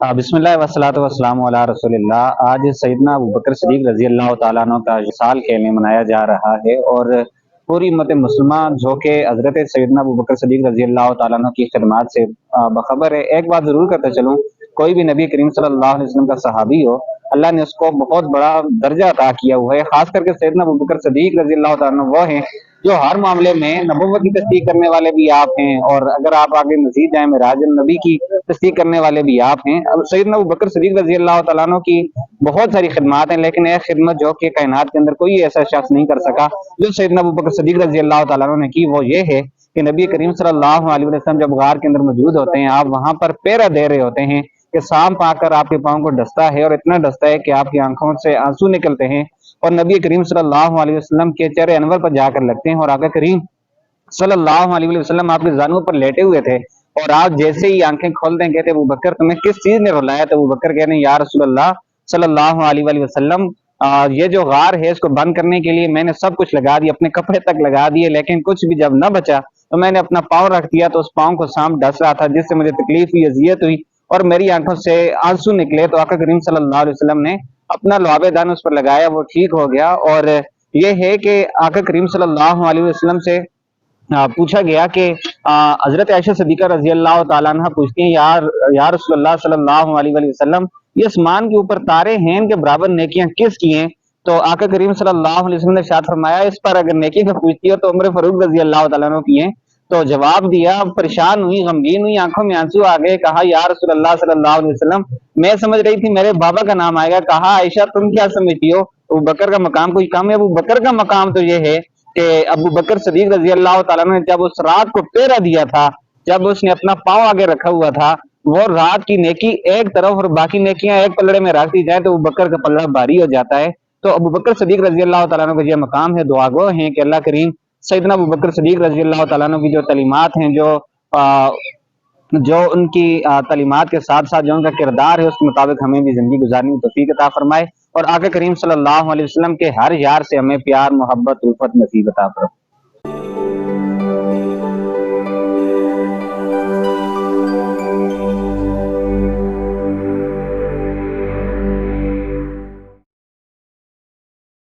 बिस्मिल्लाह वस्सलातु वस्सलामु अला रसूलिल्लाह। आज सैयदना अबू बकर सिद्दीक रजी अल्लाह तआला अन्हु का साल खेलने मनाया जा रहा है और पूरी उम्मत मुसलमान जो कि हजरत सैयदना अबू बकर सिद्दीक रजी अल्लाह तआला अन्हु की खिदमत से बखबर है। एक बात जरूर करते चलूं, कोई भी नबी करीम सल्लल्लाहु अलैहि वसल्लम का सहाबी हो, अल्लाह ने उसको बहुत बड़ा दर्जा अता किया हुआ है। खास करके सैयदना अबू बकर सिद्दीक रजी अल्लाह तआला अन्हु वो हैं जो हर मामले में नबूवत की तस्दीक करने वाले भी आप हैं, और अगर आप आगे मजीद जाए मिराज नबी की तस्दीक करने वाले भी आप हैं। अब सैयदना अबू बकर सिद्दीक रजी अल्लाह तआला अन्हु की बहुत सारी खिदमत हैं, लेकिन एक खिदमत जो कि कायनात के अंदर कोई ऐसा शख्स नहीं कर सका जो सैयदना अबू बकर सिद्दीक रजी अल्लाह तआला अन्हु ने की, वो ये है कि नबी करीम सल्लल्लाहु अलैहि वसल्लम जब गार के अंदर मौजूद होते हैं, आप वहां पर पहरा दे रहे होते हैं कि सांप आकर आपके पाँव को डसता है और इतना डसता है कि आपकी आंखों से आंसू निकलते हैं और नबी करीम सल्लल्लाहु अलैहि वसल्लम के चेहरे अनवर पर जाकर लगते हैं। और आका करीम सल्लल्लाहु अलैहि वसल्लम आपके जानू पर लेटे हुए थे और आप जैसे ही आंखें खोलते हैं कहते अबू बकर तुम्हें किस चीज ने रुलाया? तो अबू बकर कहते हैं या रसूल अल्लाह सल्लल्लाहु अलैहि वसल्लम, ये जो गार है इसको बंद करने के लिए मैंने सब कुछ लगा दिया, अपने कपड़े तक लगा दिए, लेकिन कुछ भी जब न बचा तो मैंने अपना पाँव रख दिया तो उस पाँव को सांप डस रहा था, जिससे मुझे तकलीफ हुई, अजियत हुई और मेरी आंखों से आंसू निकले। तो आका करीम सल्लल्लाहु अलैहि वसल्लम ने अपना लुआबे दान उस पर लगाया, वो ठीक हो गया। और ये है कि आका करीम सल्लल्लाहु अलैहि वसल्लम से पूछा गया कि हजरत आयशा सिद्दीका रजी अल्लाह तआला अन्हा पूछती हैं या रसूलल्लाह सल्लल्लाहु अलैहि वसल्लम, ये आसमान के ऊपर तारे हैं, इनके बराबर नेकियां किस की हैं? तो आका करीम सल्लल्लाहु अलैहि वसल्लम ने इरशाद फरमाया इस पर अगर नेकी का पूछती हो तो उमर फारूक रजी अल्लाह तआला अन्हु की हैं। तो जवाब दिया, परेशान हुई, गमगीन हुई, आंखों में आंसू आ गए। कहा या रसूलल्लाह सल्लल्लाहु अलैहि वसल्लम, मैं समझ रही थी मेरे बाबा का नाम आएगा। कहा आयशा तुम क्या समझती हो, अबू बकर का मकाम कोई कम है? अबू बकर का मकाम तो ये है कि अबू बकर सिद्दीक रजी अल्लाह तआला ने जब उस रात को पहरा दिया था, जब उसने अपना पाँव आगे रखा हुआ था, वो रात की नेकी एक तरफ और बाकी नेकियां एक पलड़े में रख दी जाए तो अबू बकर का पल्ला भारी हो जाता है। तो अबू बकर सिद्दीक रजी अल्लाह तआला का ये मकाम है। दुआ गो हैं कि अल्लाह करीम सैयदना अबू बकर सिद्दीक रजी अल्लाह तआला की जो तालीमात हैं, जो उनकी तालीमात के साथ साथ जो उनका किरदार है उसके मुताबिक हमें भी जिंदगी गुजारने की तौफीक अता फरमाए और आका करीम सल्लल्लाहु अलैहि वसल्लम के हर यार से हमें प्यार, मोहब्बत, उल्फत नसीब अता फरमाए।